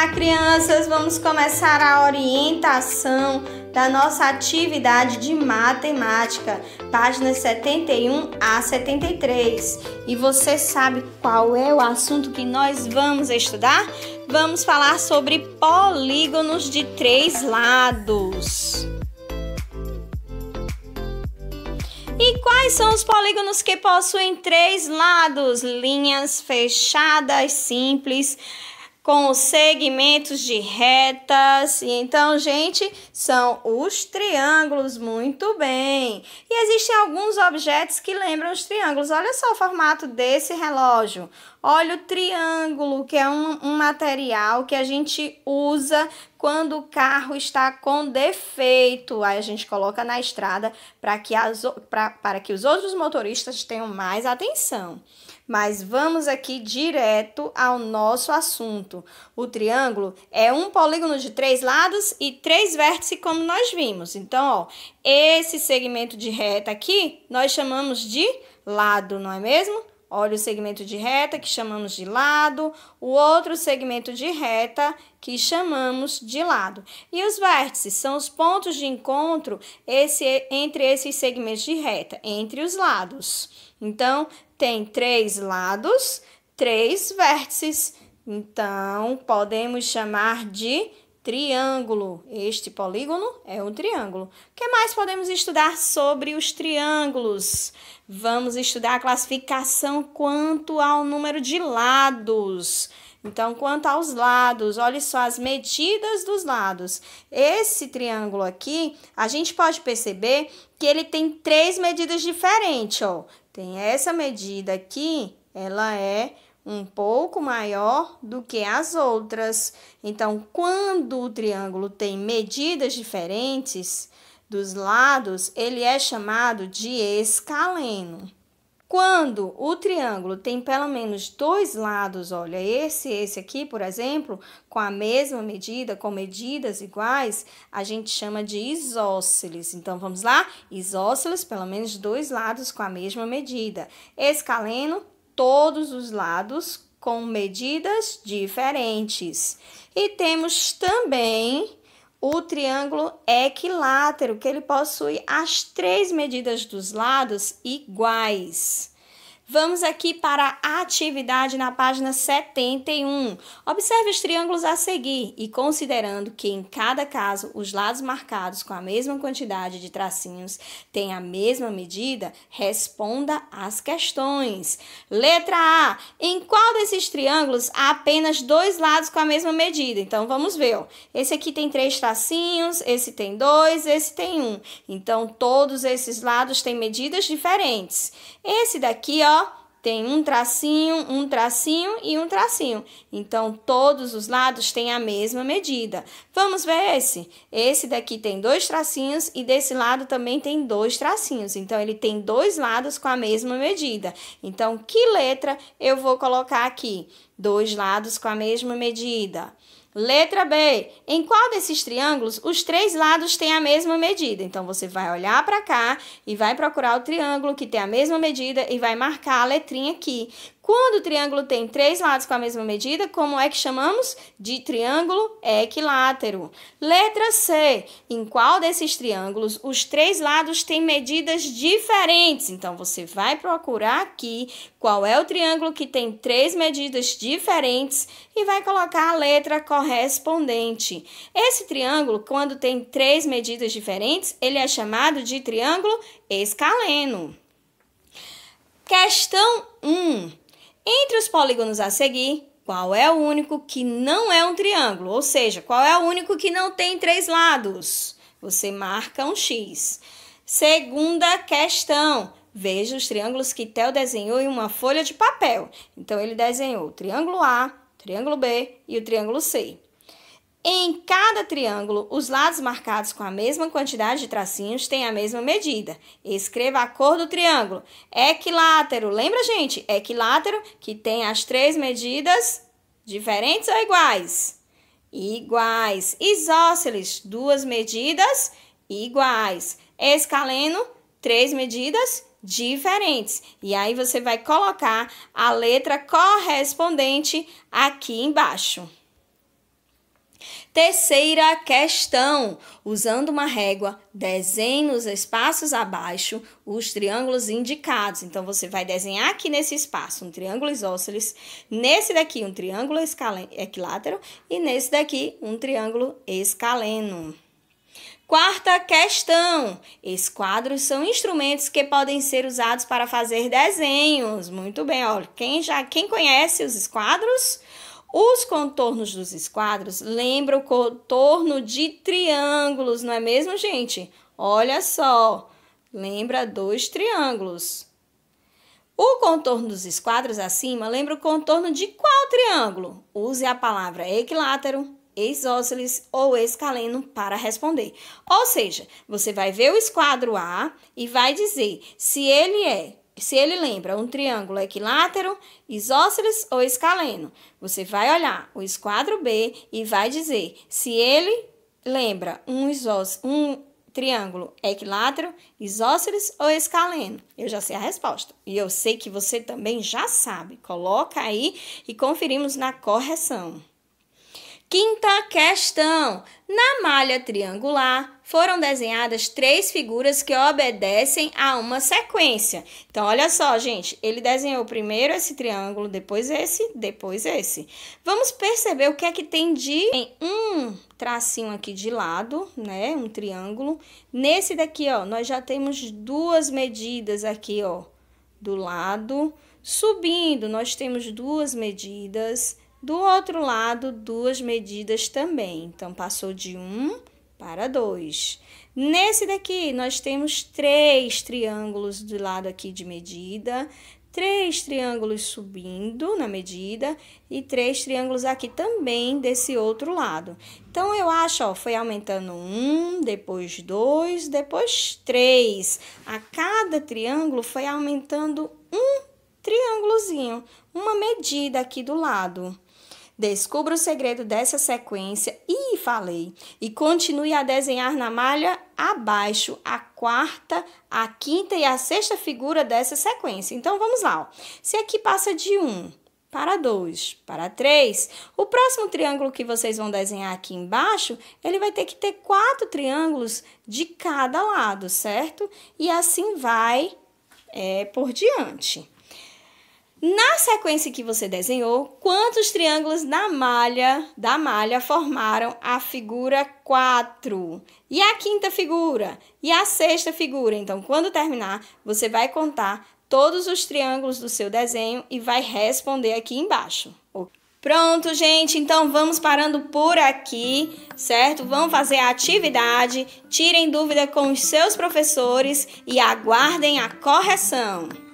Olá, crianças! Vamos começar a orientação da nossa atividade de matemática, páginas 71 a 73. E você sabe qual é o assunto que nós vamos estudar? Vamos falar sobre polígonos de 3 lados. E quais são os polígonos que possuem 3 lados? Linhas fechadas simples, com segmentos de retas. E então, gente, são os triângulos. Muito bem. E existem alguns objetos que lembram os triângulos. Olha só o formato desse relógio. Olha o triângulo, que é um material que a gente usa quando o carro está com defeito. Aí a gente coloca na estrada para que os outros motoristas tenham mais atenção. Mas vamos aqui direto ao nosso assunto. O triângulo é um polígono de 3 lados e 3 vértices, como nós vimos. Então, ó, esse segmento de reta aqui, nós chamamos de lado, não é mesmo? Olha o segmento de reta, que chamamos de lado. O outro segmento de reta, que chamamos de lado. E os vértices são os pontos de encontro entre esses segmentos de reta, entre os lados. Então, tem 3 lados, 3 vértices. Então, podemos chamar de triângulo. Este polígono é um triângulo. O que mais podemos estudar sobre os triângulos? Vamos estudar a classificação quanto ao número de lados. Então, quanto aos lados, olha só as medidas dos lados. Esse triângulo aqui, a gente pode perceber que ele tem 3 medidas diferentes, ó. Tem essa medida aqui, ela é um pouco maior do que as outras. Então, quando o triângulo tem medidas diferentes dos lados, ele é chamado de escaleno. Quando o triângulo tem pelo menos 2 lados, olha, esse aqui, por exemplo, com a mesma medida, com medidas iguais, a gente chama de isósceles. Então, vamos lá? Isósceles, pelo menos 2 lados com a mesma medida. Escaleno, todos os lados com medidas diferentes. E temos também o triângulo equilátero, que ele possui as 3 medidas dos lados iguais. Vamos aqui para a atividade na página 71. Observe os triângulos a seguir e, considerando que em cada caso os lados marcados com a mesma quantidade de tracinhos têm a mesma medida, responda às questões. Letra A. Em qual desses triângulos há apenas 2 lados com a mesma medida? Então, vamos ver. Ó. Esse aqui tem 3 tracinhos, esse tem 2, esse tem 1. Então, todos esses lados têm medidas diferentes. Esse daqui, ó, tem um tracinho e um tracinho. Então, todos os lados têm a mesma medida. Vamos ver esse. Esse daqui tem 2 tracinhos e desse lado também tem 2 tracinhos. Então, ele tem 2 lados com a mesma medida. Então, que letra eu vou colocar aqui? 2 lados com a mesma medida. Letra B. Em qual desses triângulos os 3 lados têm a mesma medida? Então, você vai olhar para cá e vai procurar o triângulo que tem a mesma medida e vai marcar a letrinha aqui. Quando o triângulo tem 3 lados com a mesma medida, como é que chamamos? De triângulo equilátero. Letra C. Em qual desses triângulos os 3 lados têm medidas diferentes? Então, você vai procurar aqui qual é o triângulo que tem 3 medidas diferentes e vai colocar a letra correspondente. Esse triângulo, quando tem 3 medidas diferentes, ele é chamado de triângulo escaleno. Questão 1. Entre os polígonos a seguir, qual é o único que não é um triângulo? Ou seja, qual é o único que não tem 3 lados? Você marca um X. Segunda questão. Veja os triângulos que Theo desenhou em uma folha de papel. Então, ele desenhou o triângulo A, o triângulo B e o triângulo C. Em cada triângulo, os lados marcados com a mesma quantidade de tracinhos têm a mesma medida. Escreva a cor do triângulo. Equilátero. Lembra, gente? Equilátero que tem as 3 medidas diferentes ou iguais? Iguais. Isósceles, 2 medidas iguais. Escaleno, 3 medidas diferentes. E aí, você vai colocar a letra correspondente aqui embaixo. Terceira questão. Usando uma régua, desenhe nos espaços abaixo os triângulos indicados. Então, você vai desenhar aqui nesse espaço um triângulo isósceles, nesse daqui um triângulo equilátero e nesse daqui um triângulo escaleno. Quarta questão. Esquadros são instrumentos que podem ser usados para fazer desenhos. Muito bem, olha, quem conhece os esquadros? Os contornos dos esquadros lembram o contorno de triângulos, não é mesmo, gente? Olha só, lembra dois triângulos. O contorno dos esquadros acima lembra o contorno de qual triângulo? Use a palavra equilátero, isósceles ou escaleno para responder. Ou seja, você vai ver o esquadro A e vai dizer se ele lembra um triângulo equilátero, isósceles ou escaleno. Você vai olhar o esquadro B e vai dizer se ele lembra um triângulo equilátero, isósceles ou escaleno. Eu já sei a resposta. E eu sei que você também já sabe. Coloca aí e conferimos na correção. Quinta questão. Na malha triangular, foram desenhadas 3 figuras que obedecem a uma sequência. Então, olha só, gente. Ele desenhou primeiro esse triângulo, depois esse. Vamos perceber o que é que tem em um tracinho aqui de lado, né? Um triângulo. Nesse daqui, ó, nós já temos 2 medidas aqui, ó, do lado. Subindo, nós temos 2 medidas. Do outro lado, 2 medidas também. Então, passou de 1 para 2. Nesse daqui, nós temos 3 triângulos do lado aqui de medida, 3 triângulos subindo na medida e 3 triângulos aqui também desse outro lado. Então, eu acho, ó, foi aumentando 1, depois 2, depois 3. A cada triângulo foi aumentando um triângulozinho, uma medida aqui do lado. Descubra o segredo dessa sequência e continue a desenhar na malha abaixo a 4ª, a 5ª e a 6ª figura dessa sequência. Então, vamos lá. Ó. Se aqui passa de 1 para 2 para 3, o próximo triângulo que vocês vão desenhar aqui embaixo, ele vai ter que ter 4 triângulos de cada lado, certo? E assim vai por diante. Na sequência que você desenhou, quantos triângulos da malha formaram a figura 4? E a 5ª figura? E a 6ª figura? Então, quando terminar, você vai contar todos os triângulos do seu desenho e vai responder aqui embaixo. Pronto, gente, então vamos parando por aqui, certo? Vamos fazer a atividade, tirem dúvida com os seus professores e aguardem a correção.